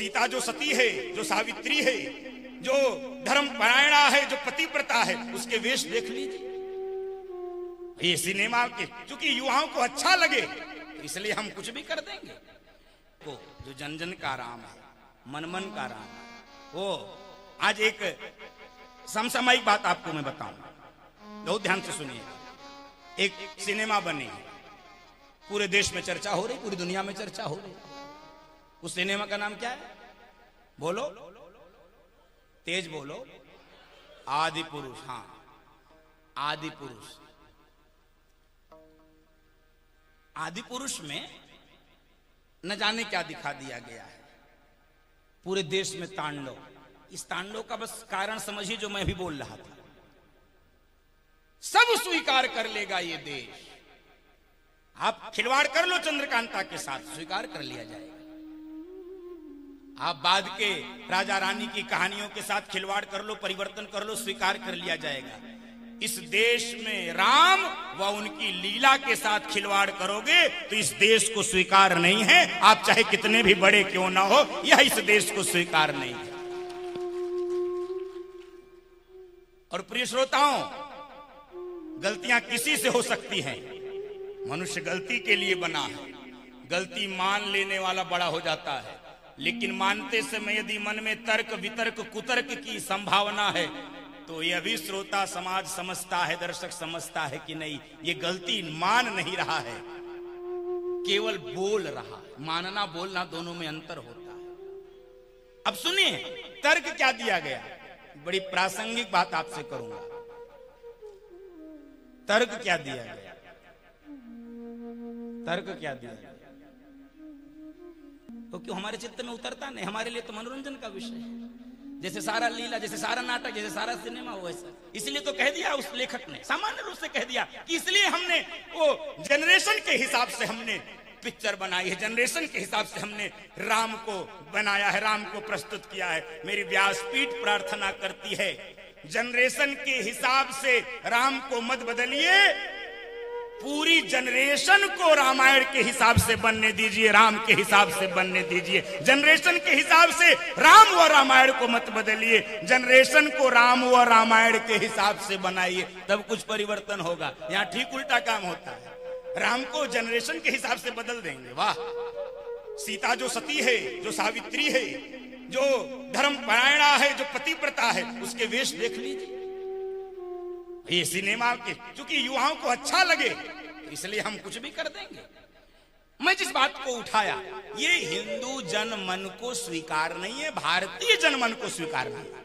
सीता जो सती है, जो सावित्री है, जो धर्म परायणा है, जो पतिव्रता है, उसके वेश देख लीजिए। ये सिनेमा के क्योंकि युवाओं को अच्छा लगे तो इसलिए हम कुछ भी कर देंगे। वो जो जन जन का राम है, मन मन का राम है, वो आज एक समसामयिक बात आपको मैं बताऊंगा, बहुत ध्यान से सुनिए। एक सिनेमा बनी, पूरे देश में चर्चा हो रही, पूरी दुनिया में चर्चा हो रही। उस सिनेमा का नाम क्या है? बोलो, तेज बोलो। आदि पुरुष। हाँ, आदि पुरुष। आदि पुरुष में न जाने क्या दिखा दिया गया है। पूरे देश में तांडव। इस तांडव का बस कारण समझिए जो मैं भी बोल रहा था। सब स्वीकार कर लेगा ये देश। आप खिलवाड़ कर लो चंद्रकांता के साथ, स्वीकार कर लिया जाएगा। आप बाद के राजा रानी की कहानियों के साथ खिलवाड़ कर लो, परिवर्तन कर लो, स्वीकार कर लिया जाएगा। इस देश में राम व उनकी लीला के साथ खिलवाड़ करोगे तो इस देश को स्वीकार नहीं है। आप चाहे कितने भी बड़े क्यों ना हो, यह इस देश को स्वीकार नहीं है। और प्रिय श्रोताओं, गलतियां किसी से हो सकती हैं। मनुष्य गलती के लिए बना है। गलती मान लेने वाला बड़ा हो जाता है, लेकिन मानते समय यदि मन में तर्क वितर्क कुतर्क की संभावना है तो यह भी श्रोता समाज समझता है, दर्शक समझता है कि नहीं, ये गलती मान नहीं रहा है, केवल बोल रहा है। मानना बोलना दोनों में अंतर होता है। अब सुनिए, तर्क क्या दिया गया। बड़ी प्रासंगिक बात आपसे करूंगा। तर्क क्या दिया गया? तर्क क्या दिया गया? तो क्यों हमारे चित्त में उतरता नहीं? हमारे लिए तो मनोरंजन का विषय है। जैसे सारा लीला, जैसे सारा नाटक, जैसे सारा सिनेमा हो वैसा। इसलिए तो कह दिया उस लेखक ने, सामान्य रूप से कह दिया कि इसलिए हमने वो जनरेशन के हिसाब से हमने पिक्चर बनाई है, जनरेशन के हिसाब से हमने राम को बनाया है, राम को प्रस्तुत किया है। मेरी व्यासपीठ प्रार्थना करती है, जनरेशन के हिसाब से राम को मत बदलिए, पूरी जनरेशन को रामायण के हिसाब से बनने दीजिए, राम के हिसाब से बनने दीजिए। जनरेशन के हिसाब से राम व रामायण को मत बदलिए, जनरेशन को राम व रामायण के हिसाब से बनाइए, तब कुछ परिवर्तन होगा। यहाँ ठीक उल्टा काम होता है। राम को जनरेशन के हिसाब से बदल देंगे। वाह, सीता जो सती है, जो सावित्री है, जो धर्म परायणा है, जो पतिव्रता है, उसके वेश देख लीजिए। ये सिनेमा के क्योंकि युवाओं को अच्छा लगे तो इसलिए हम कुछ भी कर देंगे। मैं जिस बात को उठाया, ये हिंदू जन मन को स्वीकार नहीं है, भारतीय जन मन को स्वीकार नहीं है।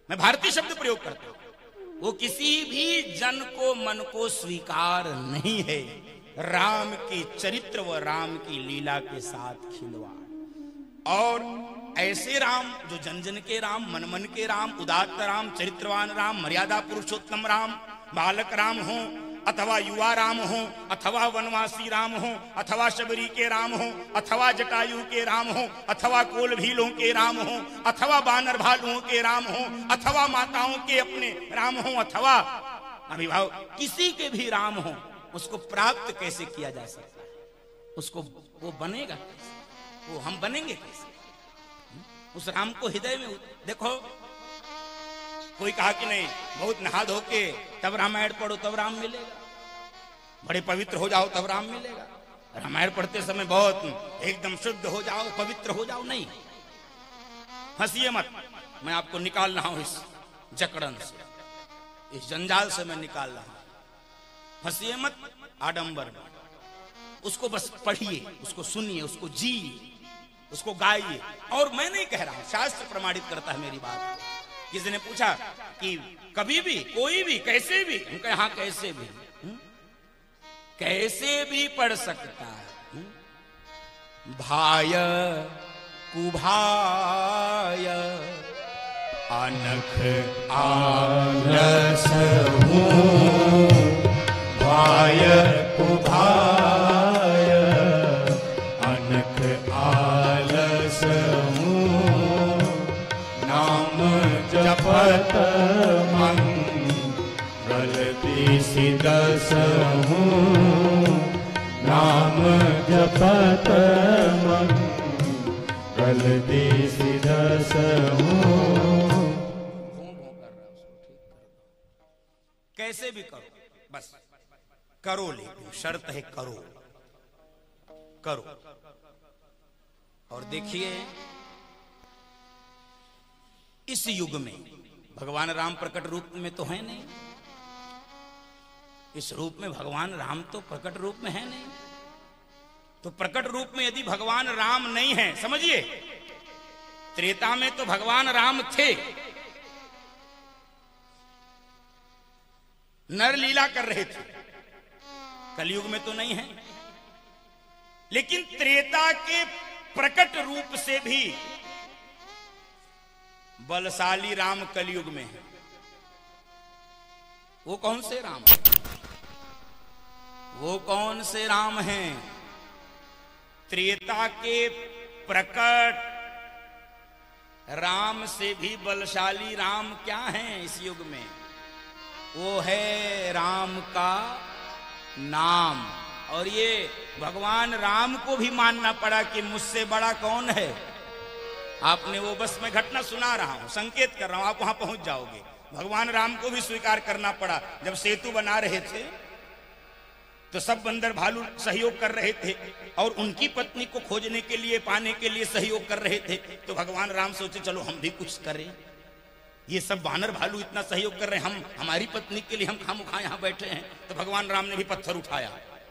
मैं भारतीय शब्द प्रयोग करता हूं। वो किसी भी जन को मन को स्वीकार नहीं है। राम के चरित्र व राम की लीला के साथ खिलवाड़। और ऐसे राम जो जन जन के राम, मन मन के राम, उदात्त राम, चरित्रवान राम, मर्यादा पुरुषोत्तम राम, बालक राम हो अथवा युवा राम हो, अथवा वनवासी राम हो, अथवा शबरी के राम हो, अथवा जटायु के राम हो, अथवा कोल भीलों के राम हो, अथवा बानर भालुओं के राम हो, अथवा माताओं के अपने राम हो, अथवा अभिभावक, किसी के भी राम हो, उसको प्राप्त कैसे किया जा सकता है? उसको वो बनेगा कैसे? वो हम बनेंगे कैसे? उस राम को हृदय में देखो। कोई कहा कि नहीं, बहुत नहा धो के तब रामायण पढ़ो तब राम मिलेगा, बड़े पवित्र हो जाओ तब राम मिलेगा। रामायण पढ़ते समय बहुत एकदम शुद्ध हो जाओ, पवित्र हो जाओ, नहीं। हंसिए मत, मैं आपको निकाल रहा हूं इस जकड़न से, इस जंजाल से मैं निकाल रहा हूं। हंसिए मत आडंबर में। उसको बस पढ़िए, उसको सुनिए, उसको जिए, उसको गाइए। और मैं नहीं कह रहा हूं, शास्त्र प्रमाणित करता है मेरी बात। किसी ने पूछा कि कभी भी, कोई भी, कैसे भी, हम कहे हाँ कैसे भी, कैसे भी पढ़ सकता है। भाय कुभाय अनख आलस हूँ, भाय कुभाय अनख आलस हूँ, नाम जपत मंगल दिसिदस हूँ, नाम जपत मंगल चलती सी दस हूँ। कैसे भी करो, बस करो, लेकिन शर्त है करो, करो। और देखिए इस युग में भगवान राम प्रकट रूप में तो है नहीं, इस रूप में भगवान राम तो प्रकट रूप में है नहीं। तो प्रकट रूप में यदि भगवान राम नहीं है, समझिए त्रेता में तो भगवान राम थे, नर लीला कर रहे थे, कलयुग में तो नहीं है। लेकिन त्रेता के प्रकट रूप से भी बलशाली राम कलयुग में है। वो कौन से राम है? वो कौन से राम हैं? त्रेता के प्रकट राम से भी बलशाली राम क्या हैं इस युग में? वो है राम का नाम। और ये भगवान राम को भी मानना पड़ा कि मुझसे बड़ा कौन है। आपने वो बस मैं घटना सुना रहा हूं, संकेत कर रहा हूं, आप वहां पहुंच जाओगे। भगवान राम को भी स्वीकार करना पड़ा। जब सेतु बना रहे थे तो सब बंदर भालू सहयोग कर रहे थे और उनकी पत्नी को खोजने के लिए, पाने के लिए सहयोग कर रहे थे। तो भगवान राम सोचे चलो हम भी कुछ करें, ये सब बानर भालू इतना सहयोग कर रहे हैं, हम हमारी पत्नी के लिए हम खामखा यहाँ बैठे हैं। तो भगवान राम ने भी पत्थर उठाया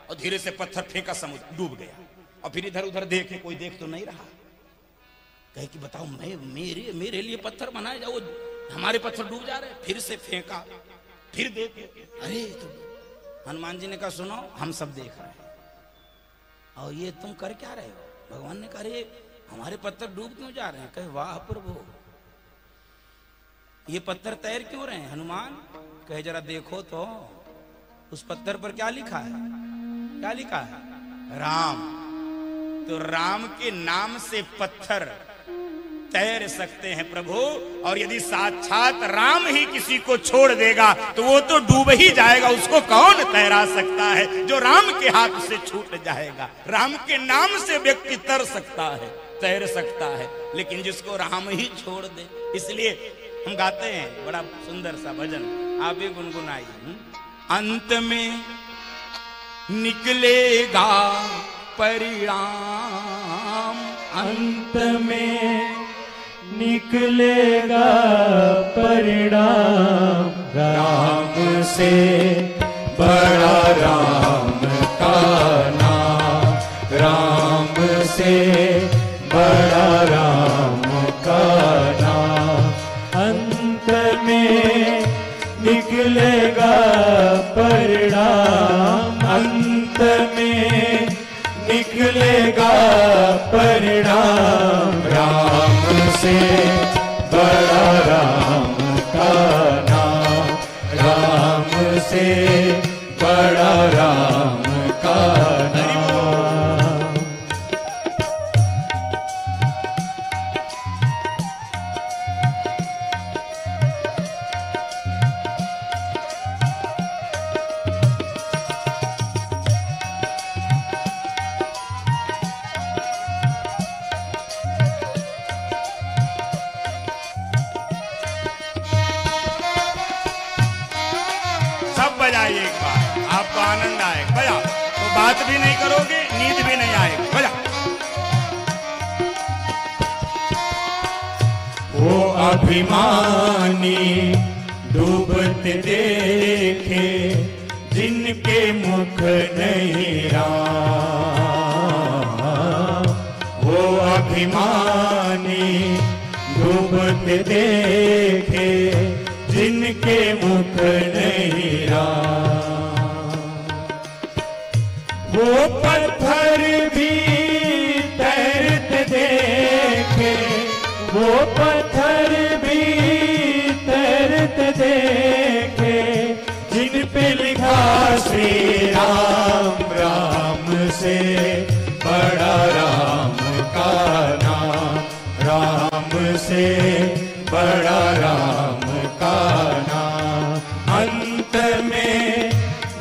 और धीरे से पत्थर फेंका, समुद्र डूब गया। और फिर इधर उधर देखे, कोई देख तो नहीं रहा। कहे कि बताओ मैं मेरे लिए पत्थर बनाए जाओ, हमारे पत्थर डूब जा रहे। फिर से फेंका, फिर देखे, अरे तो हनुमान जी ने कहा सुनो हम सब देख रहे हैं और ये तुम कर क्या रहे हो? भगवान ने कहा अरे हमारे पत्थर डूब क्यों जा रहे हैं? कहे वाह प्रभु, ये पत्थर तैर क्यों रहे हैं? हनुमान कहे जरा देखो तो उस पत्थर पर क्या लिखा है? क्या लिखा है? राम। तो राम के नाम से पत्थर तैर सकते हैं प्रभु। और यदि साक्षात राम ही किसी को छोड़ देगा तो वो तो डूब ही जाएगा, उसको कौन तैरा सकता है? जो राम के हाथ से छूट जाएगा। राम के नाम से व्यक्ति तर सकता है, तैर सकता है, लेकिन जिसको राम ही छोड़ दे। इसलिए हम गाते हैं बड़ा सुंदर सा भजन, आप भी गुनगुनाइए। अंत में निकलेगा परिणाम, अंत में निकलेगा परिणाम। राम से बड़ा राम का नाम, राम से बड़ा राम का नाम। अंत में निकलेगा परिणाम, अंत में निकलेगा परिणाम। राम से बड़ा राम का नाम, राम से बड़ा राम का नाम। बजाइए एक बार, आपको आनंद आएगा। बजा तो बात भी नहीं करोगे, नींद भी नहीं आएगी। बजा। वो अभिमानी डूबते देखे जिनके मुख नहीं राम। वो अभिमानी डूबते देखे जिनके मुख नहीं राम। वो पत्थर भी तैरते देखे, वो पत्थर भी तैरते देखे जिन पे लिखा श्री राम। राम से बड़ा राम का नाम, राम से बड़ा राम का नाम। अंत में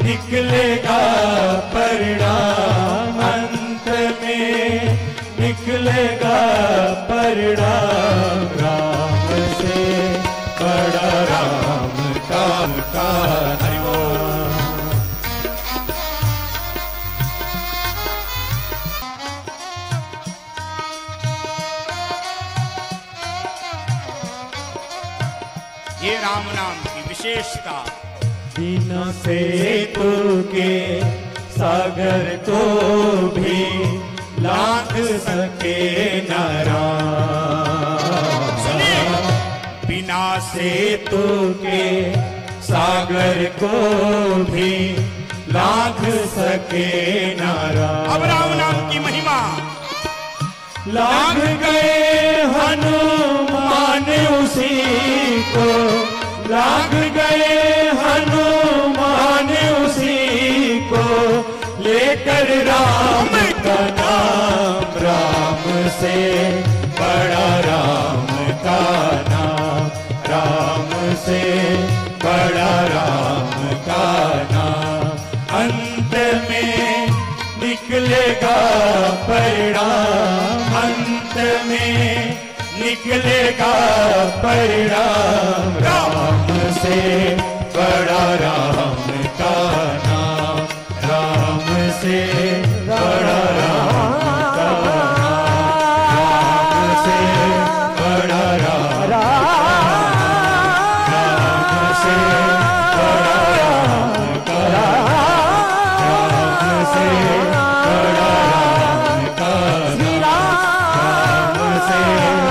निकलेगा परिणाम, अंत में निकलेगा परिणाम। परिणाम, राम से बड़ा राम का नाम। ये राम नाम की विशेषता। बिना सेतु के सागर को भी लांघ सके न राम। बिना सेतु के सागर को भी लांघ सके न राम। अब राम नाम की महिमा। लांघ गए हनुमान उसी को, लांघ गए हनुमान उसी को, लेकर राम का नाम, राम से बड़ा राम का नाम, राम से बड़ा राम का नाम। अंत में निकलेगा परिणाम, अंत में निकलेगा परिणाम, राम से बड़ा राम का नाम, राम से बड़ा राम का नाम, राम से बड़ा राम, राम से बड़ा राम का नाम, राम से बड़ा राम का नाम, राम से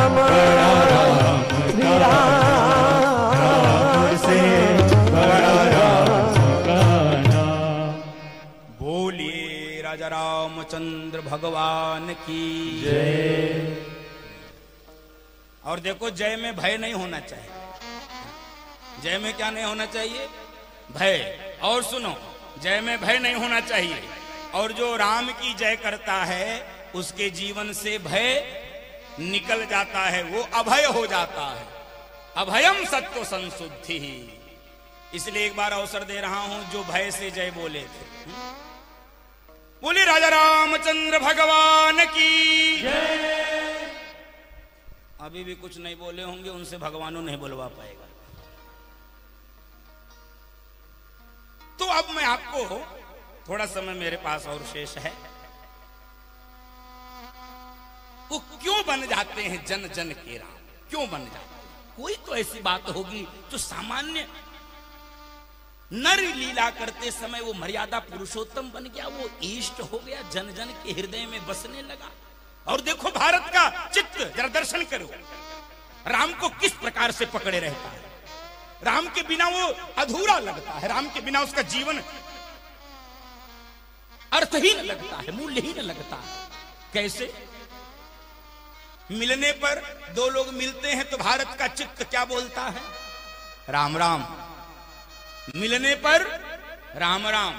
बड़ा राम का नाम, राम से बड़ा राम का नाम। बोलिए राजा रामचंद्र भगवान की जय। और देखो, जय में भय नहीं होना चाहिए। जय में क्या नहीं होना चाहिए? भय। और सुनो, जय में भय नहीं होना चाहिए। और जो राम की जय करता है उसके जीवन से भय निकल जाता है, वो अभय हो जाता है। अभयम सत्व संशुद्धि। इसलिए एक बार अवसर दे रहा हूं जो भय से जय बोले थे। बोले राजा रामचंद्र भगवान की जय। अभी भी कुछ नहीं बोले होंगे, उनसे भगवानों नहीं बुलवा पाएगा। तो अब मैं आपको, थोड़ा समय मेरे पास और शेष है, वो क्यों बन जाते हैं जन जन के राम, क्यों बन जाते हैं? कोई तो ऐसी बात होगी जो सामान्य नर लीला करते समय वो मर्यादा पुरुषोत्तम बन गया, वो इष्ट हो गया, जन जन के हृदय में बसने लगा। और देखो भारत का चित्त जरा दर्शन करो, राम को किस प्रकार से पकड़े रहता है। राम के बिना वो अधूरा लगता है, राम के बिना उसका जीवन अर्थहीन लगता है, मूल्यहीन लगता है। कैसे? मिलने पर दो लोग मिलते हैं तो भारत का चित्त क्या बोलता है? राम राम। मिलने पर राम राम,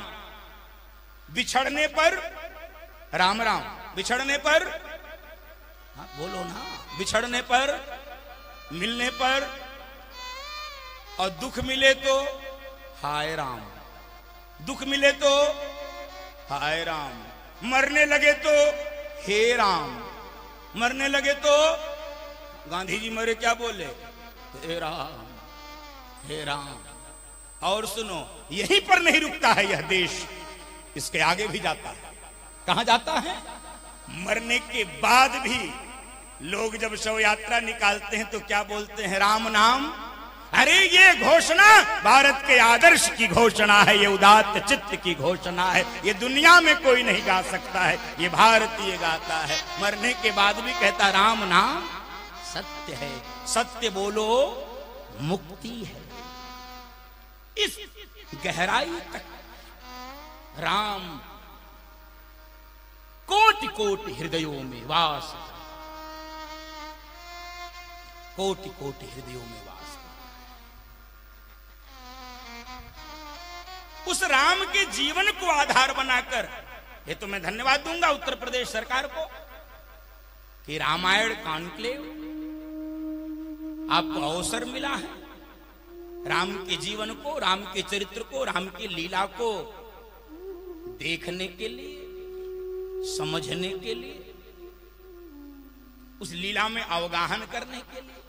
बिछड़ने पर राम राम, बिछड़ने पर, हाँ बोलो ना, बिछड़ने पर, मिलने पर, और दुख मिले तो हाय राम, दुख मिले तो हाय राम, मरने लगे तो हे राम, मरने लगे तो गांधी जी मरे क्या बोले? हे राम, हे राम। और सुनो, यहीं पर नहीं रुकता है यह देश, इसके आगे भी जाता है। कहां जाता है? मरने के बाद भी लोग जब शव यात्रा निकालते हैं तो क्या बोलते हैं? राम नाम। अरे ये घोषणा भारत के आदर्श की घोषणा है, ये उदात्त चित्त की घोषणा है, ये दुनिया में कोई नहीं गा सकता है, ये भारतीय गाता है। मरने के बाद भी कहता राम नाम सत्य है, सत्य बोलो मुक्ति है। इस गहराई तक राम कोटि कोटि हृदयों में वास, कोटि कोटि हृदयों में वास। उस राम के जीवन को आधार बनाकर, ये तो मैं धन्यवाद दूंगा उत्तर प्रदेश सरकार को कि रामायण कॉन्क्लेव आपको अवसर मिला है राम के जीवन को, राम के चरित्र को, राम की लीला को देखने के लिए, समझने के लिए। उस लीला में अवगाहन करने के लिए।